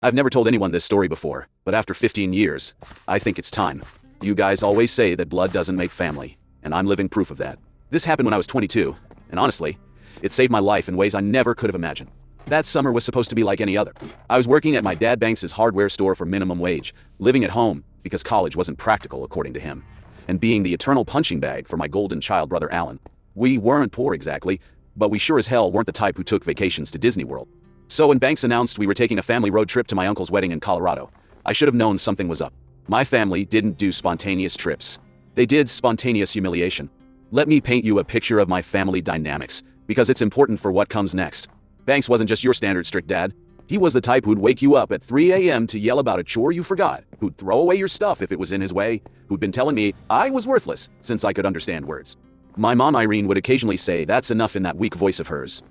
I've never told anyone this story before, but after 15 years, I think it's time. You guys always say that blood doesn't make family, and I'm living proof of that. This happened when I was 22, and honestly, it saved my life in ways I never could have imagined. That summer was supposed to be like any other. I was working at my dad Banks's hardware store for minimum wage, living at home because college wasn't practical according to him, and being the eternal punching bag for my golden child brother Alan. We weren't poor exactly, but we sure as hell weren't the type who took vacations to Disney World. So when Banks announced we were taking a family road trip to my uncle's wedding in Colorado, I should have known something was up. My family didn't do spontaneous trips. They did spontaneous humiliation. Let me paint you a picture of my family dynamics, because it's important for what comes next. Banks wasn't just your standard strict dad. He was the type who'd wake you up at 3 a.m. to yell about a chore you forgot, who'd throw away your stuff if it was in his way, who'd been telling me I was worthless since I could understand words. My mom Irene would occasionally say that's enough in that weak voice of hers,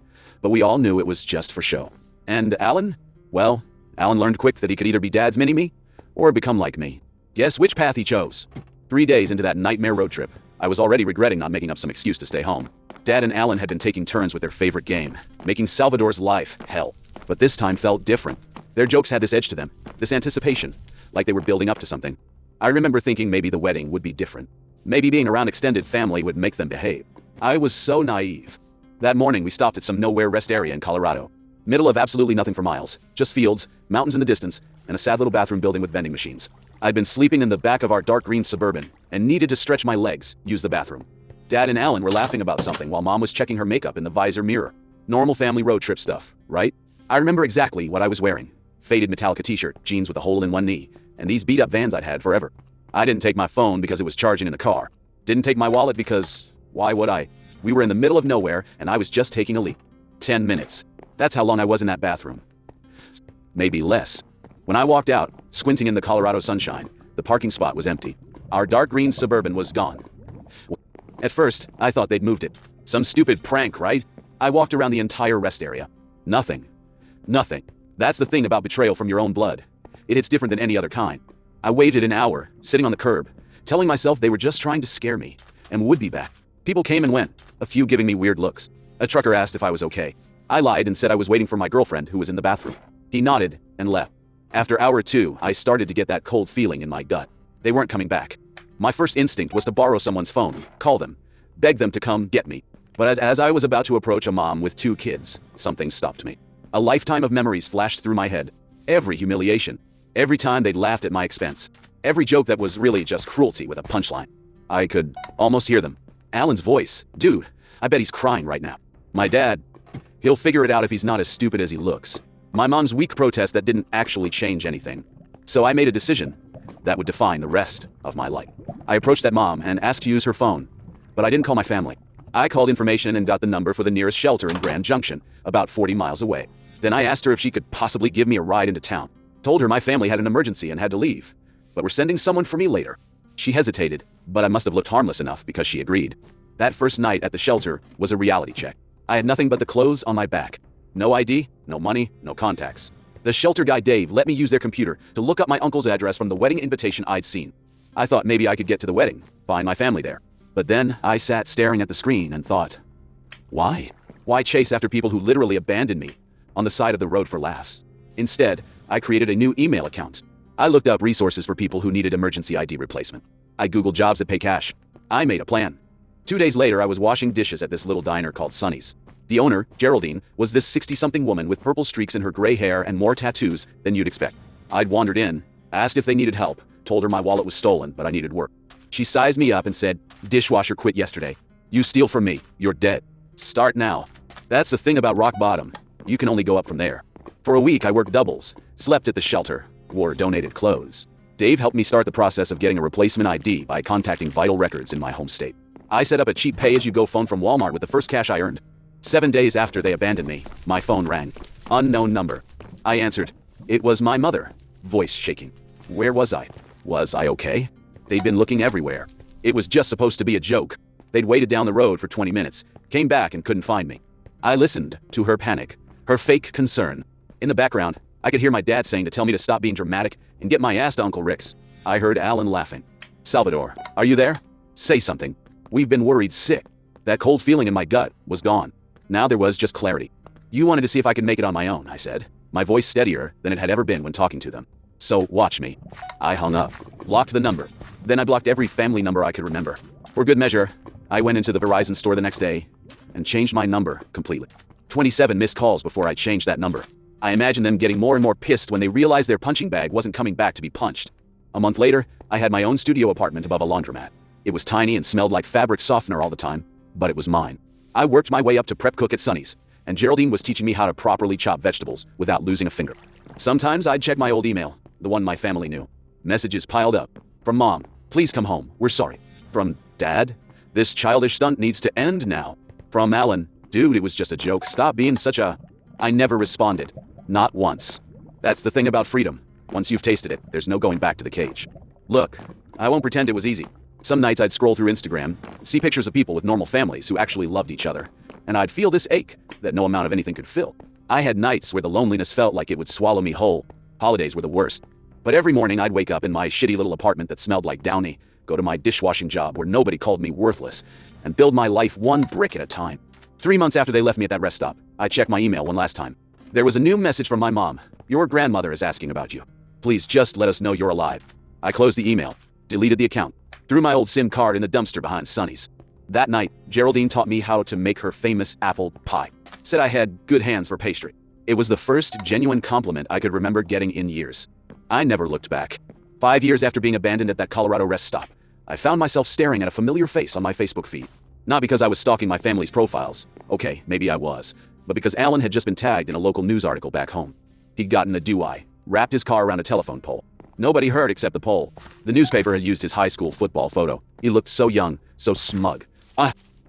but we all knew it was just for show. And Alan? Well, Alan learned quick that he could either be Dad's mini-me or become like me. Guess which path he chose? 3 days into that nightmare road trip, I was already regretting not making up some excuse to stay home. Dad and Alan had been taking turns with their favorite game, making Salvador's life hell. But this time felt different. Their jokes had this edge to them, this anticipation, like they were building up to something. I remember thinking maybe the wedding would be different. Maybe being around extended family would make them behave. I was so naive. That morning we stopped at some nowhere rest area in Colorado. Middle of absolutely nothing for miles, just fields, mountains in the distance, and a sad little bathroom building with vending machines. I'd been sleeping in the back of our dark green Suburban and needed to stretch my legs, use the bathroom. Dad and Alan were laughing about something while Mom was checking her makeup in the visor mirror. Normal family road trip stuff, right? I remember exactly what I was wearing. Faded Metallica t-shirt, jeans with a hole in one knee, and these beat-up Vans I'd had forever. I didn't take my phone because it was charging in the car. Didn't take my wallet because, why would I? We were in the middle of nowhere and I was just taking a leak. 10 minutes. That's how long I was in that bathroom. Maybe less. When I walked out, squinting in the Colorado sunshine, the parking spot was empty. Our dark green Suburban was gone. At first, I thought they'd moved it. Some stupid prank, right? I walked around the entire rest area. Nothing. Nothing. That's the thing about betrayal from your own blood. It hits different than any other kind. I waited an hour, sitting on the curb, telling myself they were just trying to scare me, and would be back. People came and went, a few giving me weird looks. A trucker asked if I was okay. I lied and said I was waiting for my girlfriend who was in the bathroom. He nodded and left. After hour 2, I started to get that cold feeling in my gut. They weren't coming back. My first instinct was to borrow someone's phone, call them, beg them to come get me. But as I was about to approach a mom with 2 kids, something stopped me. A lifetime of memories flashed through my head. Every humiliation. Every time they'd laughed at my expense. Every joke that was really just cruelty with a punchline. I could almost hear them. Alan's voice. Dude, I bet he's crying right now. My dad. He'll figure it out if he's not as stupid as he looks. My mom's weak protest that didn't actually change anything. So I made a decision that would define the rest of my life. I approached that mom and asked to use her phone, but I didn't call my family. I called information and got the number for the nearest shelter in Grand Junction, about 40 miles away. Then I asked her if she could possibly give me a ride into town. Told her my family had an emergency and had to leave, but were sending someone for me later. She hesitated, but I must have looked harmless enough because she agreed. That first night at the shelter was a reality check. I had nothing but the clothes on my back. No ID, no money, no contacts. The shelter guy Dave let me use their computer to look up my uncle's address from the wedding invitation I'd seen. I thought maybe I could get to the wedding, find my family there. But then I sat staring at the screen and thought, why? Why chase after people who literally abandoned me on the side of the road for laughs? Instead, I created a new email account. I looked up resources for people who needed emergency ID replacement. I Googled jobs that pay cash. I made a plan. 2 days later, I was washing dishes at this little diner called Sonny's. The owner, Geraldine, was this 60-something woman with purple streaks in her gray hair and more tattoos than you'd expect. I'd wandered in, asked if they needed help, told her my wallet was stolen, but I needed work. She sized me up and said, "Dishwasher quit yesterday. You steal from me, you're dead. Start now." That's the thing about rock bottom. You can only go up from there. For a week, I worked doubles, slept at the shelter, wore donated clothes. Dave helped me start the process of getting a replacement ID by contacting Vital Records in my home state. I set up a cheap pay-as-you-go phone from Walmart with the first cash I earned. 7 days after they abandoned me, my phone rang. Unknown number. I answered. It was my mother, voice shaking. Where was I? Was I okay? They'd been looking everywhere. It was just supposed to be a joke. They'd waited down the road for 20 minutes, came back and couldn't find me. I listened to her panic, her fake concern. In the background, I could hear my dad saying to tell me to stop being dramatic and get my ass to Uncle Rick's. I heard Alan laughing. Salvador, are you there? Say something. We've been worried sick. That cold feeling in my gut was gone. Now there was just clarity. You wanted to see if I could make it on my own, I said. my voice steadier than it had ever been when talking to them. So, watch me. I hung up, blocked the number. Then I blocked every family number I could remember. For good measure, I went into the Verizon store the next day and changed my number completely. 27 missed calls before I changed that number. I imagine them getting more and more pissed when they realized their punching bag wasn't coming back to be punched. A month later, I had my own studio apartment above a laundromat. It was tiny and smelled like fabric softener all the time, but it was mine. I worked my way up to prep cook at Sonny's, and Geraldine was teaching me how to properly chop vegetables without losing a finger. Sometimes I'd check my old email, the one my family knew. Messages piled up. From Mom, please come home, we're sorry. From Dad, this childish stunt needs to end now. From Alan, dude, it was just a joke, stop being such a... I never responded. Not once. That's the thing about freedom. Once you've tasted it, there's no going back to the cage. Look, I won't pretend it was easy. Some nights I'd scroll through Instagram, see pictures of people with normal families who actually loved each other, and I'd feel this ache that no amount of anything could fill. I had nights where the loneliness felt like it would swallow me whole. Holidays were the worst. But every morning I'd wake up in my shitty little apartment that smelled like Downey, go to my dishwashing job where nobody called me worthless, and build my life one brick at a time. 3 months after they left me at that rest stop, I checked my email one last time. There was a new message from my mom. Your grandmother is asking about you. Please just let us know you're alive. I closed the email, deleted the account, threw my old SIM card in the dumpster behind Sonny's. That night, Geraldine taught me how to make her famous apple pie. Said I had good hands for pastry. It was the first genuine compliment I could remember getting in years. I never looked back. 5 years after being abandoned at that Colorado rest stop, I found myself staring at a familiar face on my Facebook feed. Not because I was stalking my family's profiles. Okay, maybe I was. But because Alan had just been tagged in a local news article back home. He'd gotten a DUI, wrapped his car around a telephone pole. Nobody heard except the pole. The newspaper had used his high school football photo. He looked so young, so smug.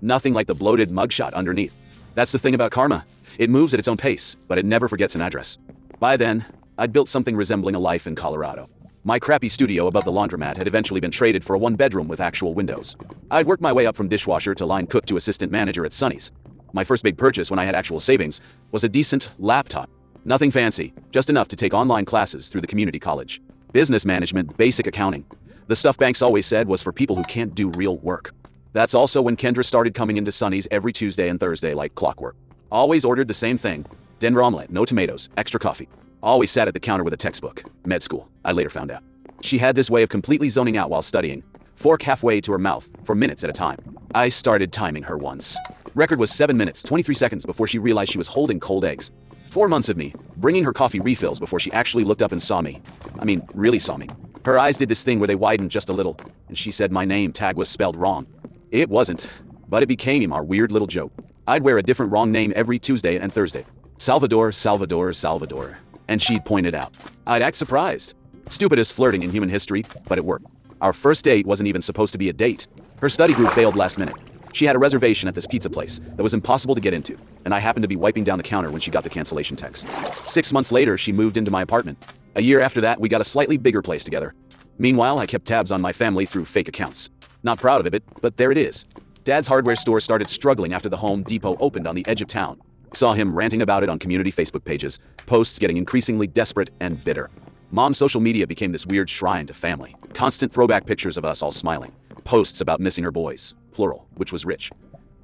Nothing like the bloated mugshot underneath. That's the thing about karma. It moves at its own pace, but it never forgets an address. By then, I'd built something resembling a life in Colorado. My crappy studio above the laundromat had eventually been traded for a one-bedroom with actual windows. I'd worked my way up from dishwasher to line cook to assistant manager at Sonny's. My first big purchase when I had actual savings was a decent laptop. Nothing fancy, just enough to take online classes through the community college. Business management, basic accounting. The stuff banks always said was for people who can't do real work. That's also when Kendra started coming into Sonny's every Tuesday and Thursday like clockwork. Always ordered the same thing. Denver omelet, no tomatoes, extra coffee. Always sat at the counter with a textbook. Med school, I later found out. She had this way of completely zoning out while studying. Fork halfway to her mouth, for minutes at a time. I started timing her once. Record was 7 minutes, 23 seconds before she realized she was holding cold eggs. 4 months of me, bringing her coffee refills before she actually looked up and saw me. I mean, really saw me. Her eyes did this thing where they widened just a little, and she said my name tag was spelled wrong. It wasn't, but it became our weird little joke. I'd wear a different wrong name every Tuesday and Thursday. Salvador, Salvador, Salvador. And she'd point it out. I'd act surprised. Stupidest flirting in human history, but it worked. Our first date wasn't even supposed to be a date. Her study group bailed last minute. She had a reservation at this pizza place that was impossible to get into, and I happened to be wiping down the counter when she got the cancellation text. 6 months later, she moved into my apartment. A year after that, we got a slightly bigger place together. Meanwhile, I kept tabs on my family through fake accounts. Not proud of it, but there it is. Dad's hardware store started struggling after the Home Depot opened on the edge of town. Saw him ranting about it on community Facebook pages, posts getting increasingly desperate and bitter. Mom's social media became this weird shrine to family. Constant throwback pictures of us all smiling. Posts about missing her boys. Plural, which was rich.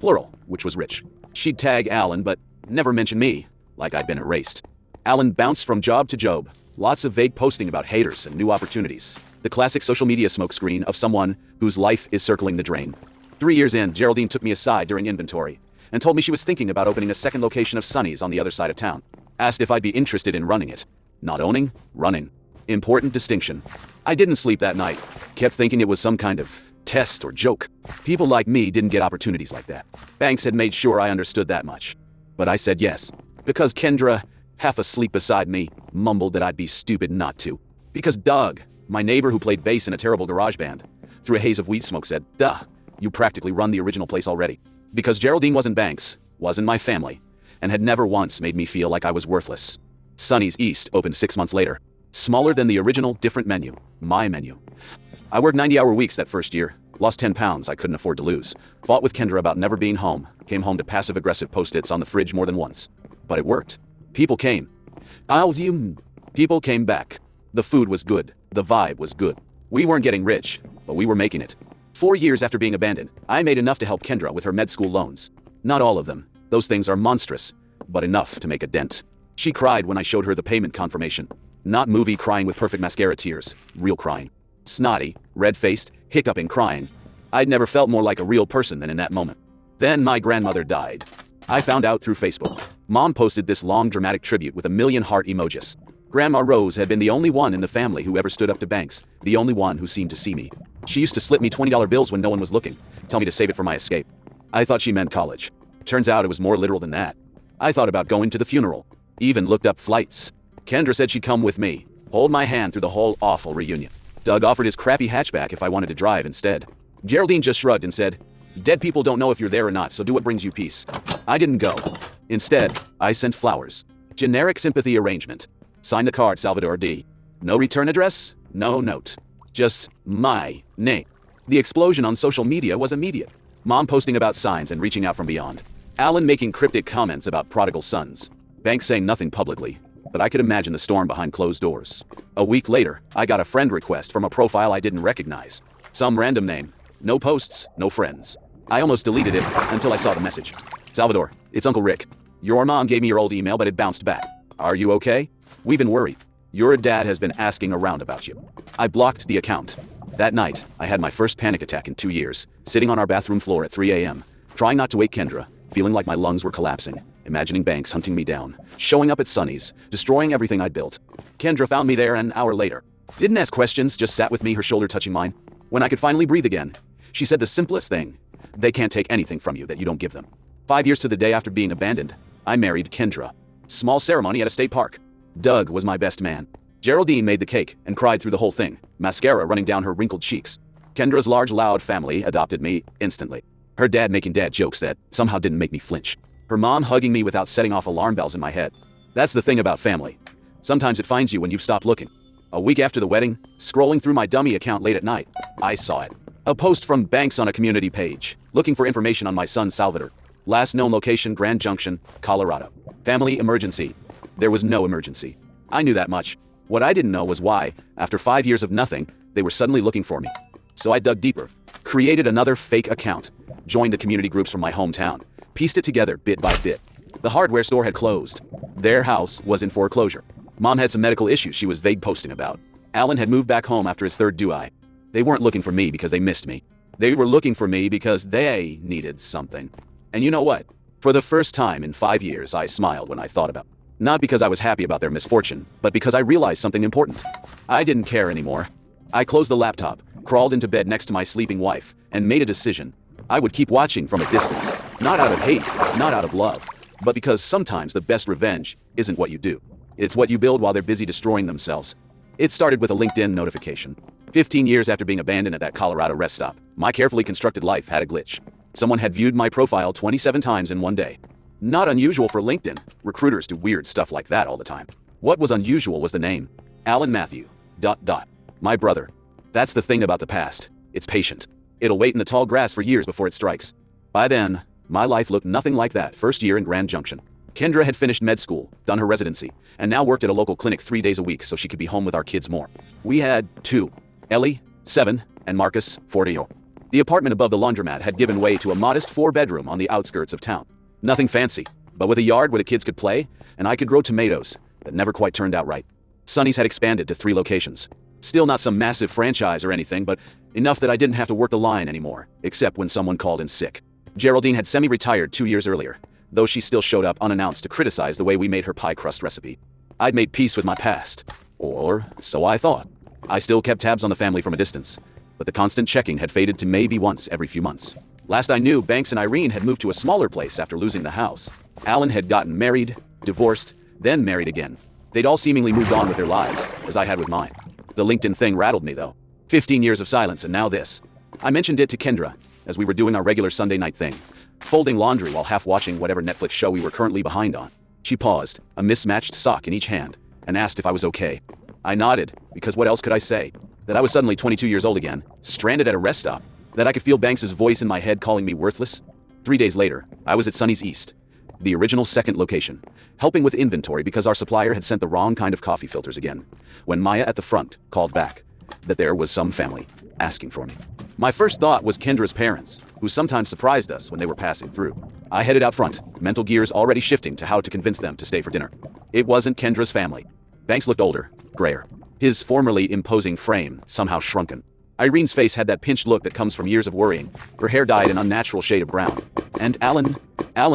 Plural, which was rich. She'd tag Alan, but never mention me, like I'd been erased. Alan bounced from job to job. Lots of vague posting about haters and new opportunities. The classic social media smokescreen of someone whose life is circling the drain. 3 years in, Geraldine took me aside during inventory and told me she was thinking about opening a second location of Sonny's on the other side of town. Asked if I'd be interested in running it. Not owning, running. Important distinction. I didn't sleep that night. Kept thinking it was some kind of test or joke. People like me didn't get opportunities like that. Banks had made sure I understood that much. But I said yes. Because Kendra, half asleep beside me, mumbled that I'd be stupid not to. Because Doug, my neighbor who played bass in a terrible garage band, through a haze of weed smoke said, "Duh, you practically run the original place already." Because Geraldine wasn't Banks, wasn't my family, and had never once made me feel like I was worthless. Sonny's East opened 6 months later. Smaller than the original, different menu. My menu. I worked 90-hour weeks that first year. Lost 10 pounds I couldn't afford to lose. Fought with Kendra about never being home. Came home to passive-aggressive post-its on the fridge more than once. But it worked. People came. People came back. The food was good. The vibe was good. We weren't getting rich, but we were making it. 4 years after being abandoned, I made enough to help Kendra with her med school loans. Not all of them. Those things are monstrous, but enough to make a dent. She cried when I showed her the payment confirmation. Not movie crying with perfect mascara tears, real crying. Snotty, red-faced, hiccuping crying. I'd never felt more like a real person than in that moment. Then my grandmother died. I found out through Facebook. Mom posted this long dramatic tribute with a million heart emojis. Grandma Rose had been the only one in the family who ever stood up to banks, the only one who seemed to see me. She used to slip me $20 bills when no one was looking, tell me to save it for my escape. I thought she meant college. Turns out it was more literal than that. I thought about going to the funeral. Even looked up flights. Kendra said she'd come with me, hold my hand through the whole awful reunion. Doug offered his crappy hatchback if I wanted to drive instead. Geraldine just shrugged and said, "Dead people don't know if you're there or not, so do what brings you peace." I didn't go. Instead, I sent flowers. Generic sympathy arrangement. Sign the card, Salvador D. No return address, no note. Just my name. The explosion on social media was immediate. Mom posting about signs and reaching out from beyond. Alan making cryptic comments about prodigal sons. Bank saying nothing publicly, but I could imagine the storm behind closed doors. A week later, I got a friend request from a profile I didn't recognize. Some random name. No posts, no friends. I almost deleted it until I saw the message. "Salvador, it's Uncle Rick. Your mom gave me your old email, but it bounced back. Are you okay? We've been worried. Your dad has been asking around about you." I blocked the account. That night, I had my first panic attack in 2 years, sitting on our bathroom floor at 3 a.m., trying not to wake Kendra, feeling like my lungs were collapsing, imagining banks hunting me down, showing up at Sonny's, destroying everything I'd built. Kendra found me there an hour later. Didn't ask questions, just sat with me, her shoulder touching mine. When I could finally breathe again, she said the simplest thing: they can't take anything from you that you don't give them. 5 years to the day after being abandoned, I married Kendra. Small ceremony at a state park. Doug was my best man. Geraldine made the cake and cried through the whole thing, mascara running down her wrinkled cheeks. Kendra's large, loud family adopted me instantly. Her dad making dad jokes that somehow didn't make me flinch. Her mom hugging me without setting off alarm bells in my head. That's the thing about family. Sometimes it finds you when you've stopped looking. A week after the wedding, scrolling through my dummy account late at night, I saw it. A post from banks on a community page, looking for information on my son Salvador. Last known location, Grand Junction, Colorado. Family emergency. There was no emergency. I knew that much. What I didn't know was why, after 5 years of nothing, they were suddenly looking for me. So I dug deeper, created another fake account, joined the community groups from my hometown, pieced it together bit by bit. The hardware store had closed. Their house was in foreclosure. Mom had some medical issues she was vague posting about. Alan had moved back home after his third DUI. They weren't looking for me because they missed me. They were looking for me because they needed something. And you know what? For the first time in 5 years, I smiled when I thought about it. Not because I was happy about their misfortune, but because I realized something important. I didn't care anymore. I closed the laptop, crawled into bed next to my sleeping wife, and made a decision. I would keep watching from a distance, not out of hate, not out of love, but because sometimes the best revenge isn't what you do. It's what you build while they're busy destroying themselves. It started with a LinkedIn notification. 15 years after being abandoned at that Colorado rest stop, my carefully constructed life had a glitch. Someone had viewed my profile 27 times in one day. Not unusual for LinkedIn. Recruiters do weird stuff like that all the time. What was unusual was the name. Alan Matthew. ... My brother. That's the thing about the past. It's patient. It'll wait in the tall grass for years before it strikes. By then, my life looked nothing like that first year in Grand Junction. Kendra had finished med school, done her residency, and now worked at a local clinic 3 days a week so she could be home with our kids more. We had 2. Ellie, 7, and Marcus, 40. The apartment above the laundromat had given way to a modest 4-bedroom on the outskirts of town. Nothing fancy, but with a yard where the kids could play, and I could grow tomatoes that never quite turned out right. Sonny's had expanded to 3 locations. Still not some massive franchise or anything, but enough that I didn't have to work the line anymore, except when someone called in sick. Geraldine had semi-retired 2 years earlier, though she still showed up unannounced to criticize the way we made her pie crust recipe. I'd made peace with my past. Or so I thought. I still kept tabs on the family from a distance, but the constant checking had faded to maybe once every few months. Last I knew, Banks and Irene had moved to a smaller place after losing the house. Alan had gotten married, divorced, then married again. They'd all seemingly moved on with their lives, as I had with mine. The LinkedIn thing rattled me, though. 15 years of silence, and now this. I mentioned it to Kendra, as we were doing our regular Sunday night thing, folding laundry while half watching whatever Netflix show we were currently behind on. She paused, a mismatched sock in each hand, and asked if I was okay. I nodded, because what else could I say? That I was suddenly 22 years old again, stranded at a rest stop, that I could feel Banks's voice in my head calling me worthless. 3 days later, I was at Sonny's East, the original second location, helping with inventory because our supplier had sent the wrong kind of coffee filters again, when Maya at the front called back that there was some family asking for me. My first thought was Kendra's parents, who sometimes surprised us when they were passing through. I headed out front, mental gears already shifting to how to convince them to stay for dinner. It wasn't Kendra's family. Banks looked older, grayer. His formerly imposing frame somehow shrunken. Irene's face had that pinched look that comes from years of worrying. Her hair dyed an unnatural shade of brown. And Alan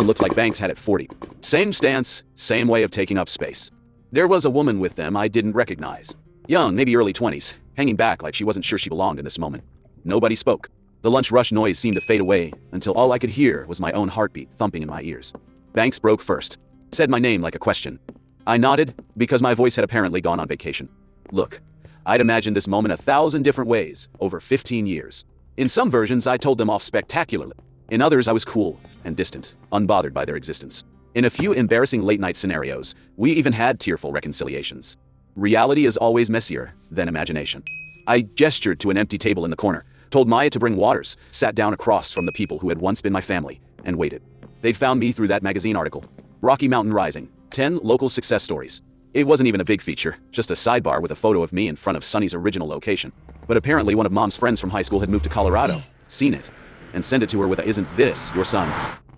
looked like Banks had at 40. Same stance, same way of taking up space. There was a woman with them I didn't recognize. Young, maybe early 20s, hanging back like she wasn't sure she belonged in this moment. Nobody spoke. The lunch rush noise seemed to fade away until all I could hear was my own heartbeat thumping in my ears. Banks broke first. Said my name like a question. I nodded, because my voice had apparently gone on vacation. Look, I'd imagined this moment 1,000 different ways over 15 years. In some versions, I told them off spectacularly. In others, I was cool and distant, unbothered by their existence. In a few embarrassing late-night scenarios, we even had tearful reconciliations. Reality is always messier than imagination. I gestured to an empty table in the corner, told Maya to bring waters, sat down across from the people who had once been my family, and waited. They'd found me through that magazine article. Rocky Mountain Rising, 10 local success stories. It wasn't even a big feature, just a sidebar with a photo of me in front of Sonny's original location. But apparently one of Mom's friends from high school had moved to Colorado, seen it, and sent it to her with a "Isn't this your son?"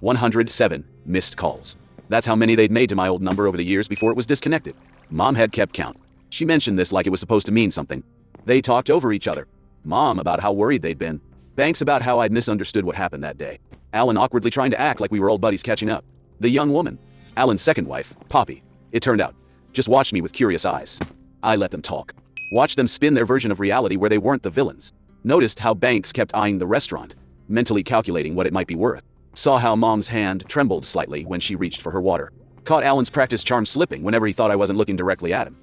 107 missed calls. That's how many they'd made to my old number over the years before it was disconnected. Mom had kept count. She mentioned this like it was supposed to mean something. They talked over each other. Mom about how worried they'd been. Banks about how I'd misunderstood what happened that day. Alan awkwardly trying to act like we were old buddies catching up. The young woman, Alan's second wife, Poppy, it turned out, just watched me with curious eyes. I let them talk. Watched them spin their version of reality where they weren't the villains. Noticed how Banks kept eyeing the restaurant, mentally calculating what it might be worth. Saw how Mom's hand trembled slightly when she reached for her water. Caught Alan's practice charm slipping whenever he thought I wasn't looking directly at him.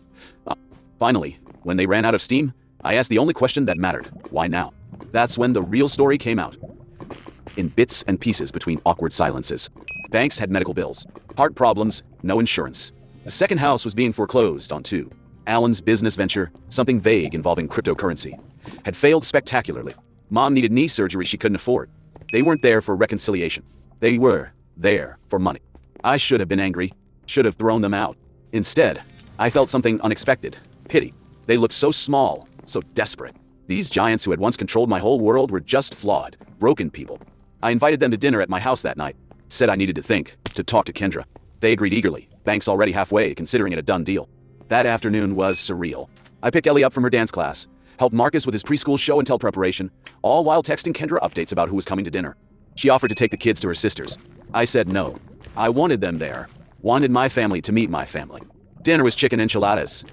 Finally, when they ran out of steam, I asked the only question that mattered. Why now? That's when the real story came out. In bits and pieces between awkward silences. Banks had medical bills, heart problems, no insurance. The second house was being foreclosed on too. Alan's business venture, something vague involving cryptocurrency, had failed spectacularly. Mom needed knee surgery she couldn't afford. They weren't there for reconciliation. They were there for money. I should have been angry, should have thrown them out. Instead, I felt something unexpected. Pity. They looked so small, so desperate. These giants who had once controlled my whole world were just flawed, broken people. I invited them to dinner at my house that night. Said I needed to think, to talk to Kendra. They agreed eagerly, Banks already halfway, considering it a done deal. That afternoon was surreal. I picked Ellie up from her dance class, helped Marcus with his preschool show and tell preparation, all while texting Kendra updates about who was coming to dinner. She offered to take the kids to her sister's. I said no. I wanted them there. Wanted my family to meet my family. Dinner was chicken enchiladas.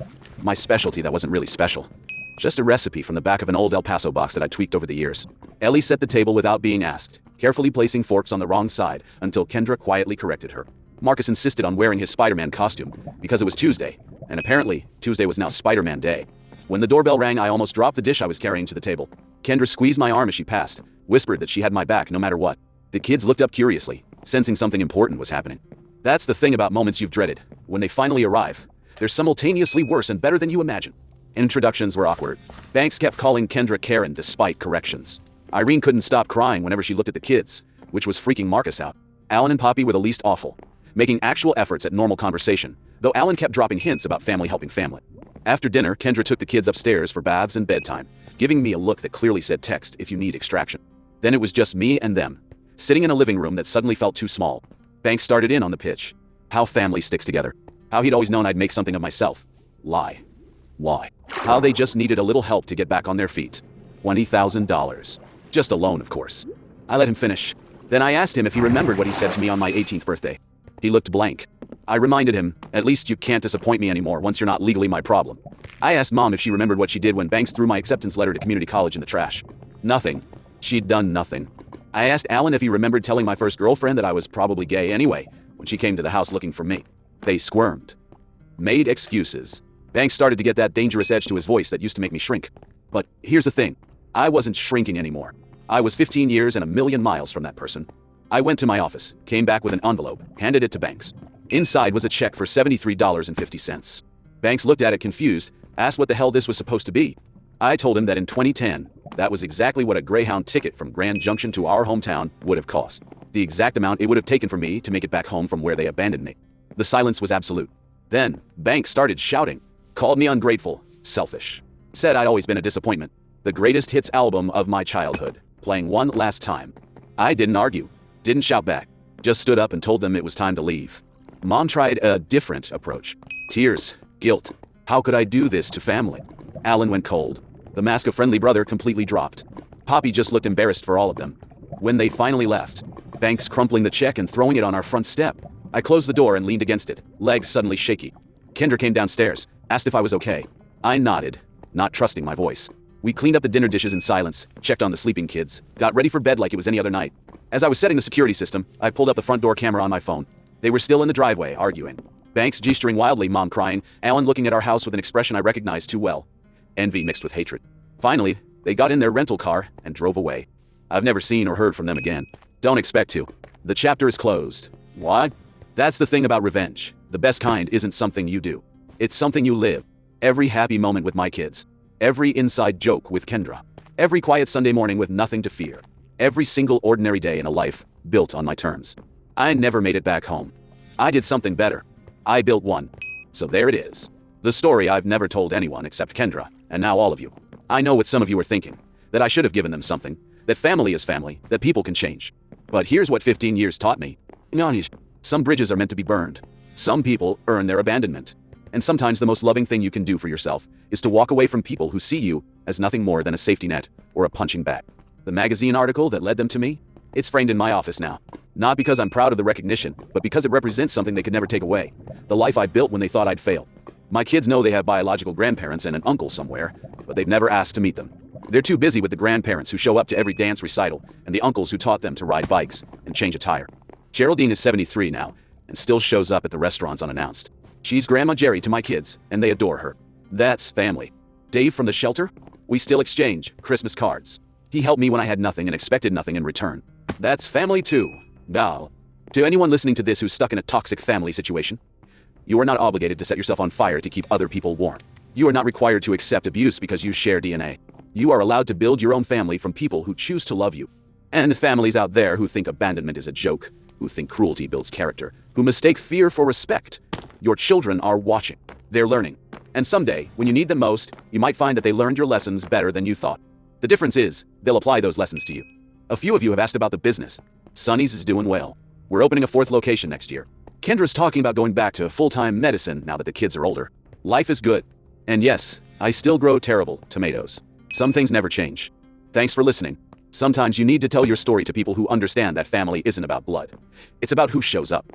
My specialty that wasn't really special. Just a recipe from the back of an old El Paso box that I tweaked over the years. Ellie set the table without being asked, carefully placing forks on the wrong side until Kendra quietly corrected her. Marcus insisted on wearing his Spider-Man costume because it was Tuesday, and apparently Tuesday was now Spider-Man Day. When the doorbell rang, I almost dropped the dish I was carrying to the table. Kendra squeezed my arm as she passed, whispered that she had my back no matter what. The kids looked up curiously, sensing something important was happening. That's the thing about moments you've dreaded. When they finally arrive, they're simultaneously worse and better than you imagine. Introductions were awkward. Banks kept calling Kendra Karen despite corrections. Irene couldn't stop crying whenever she looked at the kids, which was freaking Marcus out. Alan and Poppy were the least awful, making actual efforts at normal conversation, though Alan kept dropping hints about family helping family. After dinner, Kendra took the kids upstairs for baths and bedtime, giving me a look that clearly said text if you need extraction. Then it was just me and them, sitting in a living room that suddenly felt too small. Banks started in on the pitch. How family sticks together. How he'd always known I'd make something of myself. Lie. Why? How they just needed a little help to get back on their feet. $20,000. Just a loan, of course. I let him finish. Then I asked him if he remembered what he said to me on my 18th birthday. He looked blank. I reminded him, at least you can't disappoint me anymore once you're not legally my problem. I asked Mom if she remembered what she did when Banks threw my acceptance letter to community college in the trash. Nothing. She'd done nothing. I asked Alan if he remembered telling my first girlfriend that I was probably gay anyway, when she came to the house looking for me. They squirmed. Made excuses. Banks started to get that dangerous edge to his voice that used to make me shrink. But here's the thing. I wasn't shrinking anymore. I was 15 years and a million miles from that person. I went to my office, came back with an envelope, handed it to Banks. Inside was a check for $73.50. Banks looked at it confused, asked what the hell this was supposed to be. I told him that in 2010, that was exactly what a Greyhound ticket from Grand Junction to our hometown would have cost. The exact amount it would have taken for me to make it back home from where they abandoned me. The silence was absolute. Then, Banks started shouting. Called me ungrateful, selfish. Said I'd always been a disappointment. The greatest hits album of my childhood, playing one last time. I didn't argue, didn't shout back, just stood up and told them it was time to leave. Mom tried a different approach. Tears. Guilt. How could I do this to family? Alan went cold. The mask of friendly brother completely dropped. Poppy just looked embarrassed for all of them. When they finally left, Banks crumpling the check and throwing it on our front step. I closed the door and leaned against it, legs suddenly shaky. Kendra came downstairs, asked if I was okay. I nodded, not trusting my voice. We cleaned up the dinner dishes in silence, checked on the sleeping kids, got ready for bed like it was any other night. As I was setting the security system, I pulled up the front door camera on my phone. They were still in the driveway, arguing. Banks gesturing wildly, Mom crying, Alan looking at our house with an expression I recognized too well. Envy mixed with hatred. Finally, they got in their rental car and drove away. I've never seen or heard from them again. Don't expect to. The chapter is closed. What? That's the thing about revenge. The best kind isn't something you do. It's something you live. Every happy moment with my kids. Every inside joke with Kendra. Every quiet Sunday morning with nothing to fear. Every single ordinary day in a life built on my terms. I never made it back home. I did something better. I built one. So there it is. The story I've never told anyone except Kendra, and now all of you. I know what some of you are thinking. That I should have given them something. That family is family. That people can change. But here's what 15 years taught me. Some bridges are meant to be burned. Some people earn their abandonment. And sometimes the most loving thing you can do for yourself is to walk away from people who see you as nothing more than a safety net or a punching bag. The magazine article that led them to me? It's framed in my office now. Not because I'm proud of the recognition, but because it represents something they could never take away. The life I built when they thought I'd fail. My kids know they have biological grandparents and an uncle somewhere, but they've never asked to meet them. They're too busy with the grandparents who show up to every dance recital and the uncles who taught them to ride bikes and change a tire. Geraldine is 73 now and still shows up at the restaurants unannounced. She's Grandma Jerry to my kids, and they adore her. That's family. Dave from the shelter? We still exchange Christmas cards. He helped me when I had nothing and expected nothing in return. That's family too. Gal. To anyone listening to this who's stuck in a toxic family situation, you are not obligated to set yourself on fire to keep other people warm. You are not required to accept abuse because you share DNA. You are allowed to build your own family from people who choose to love you. And families out there who think abandonment is a joke, who think cruelty builds character, who mistake fear for respect. Your children are watching. They're learning. And someday, when you need them most, you might find that they learned your lessons better than you thought. The difference is, they'll apply those lessons to you. A few of you have asked about the business. Sonny's is doing well. We're opening a 4th location next year. Kendra's talking about going back to full-time medicine now that the kids are older. Life is good. And yes, I still grow terrible tomatoes. Some things never change. Thanks for listening. Sometimes you need to tell your story to people who understand that family isn't about blood. It's about who shows up.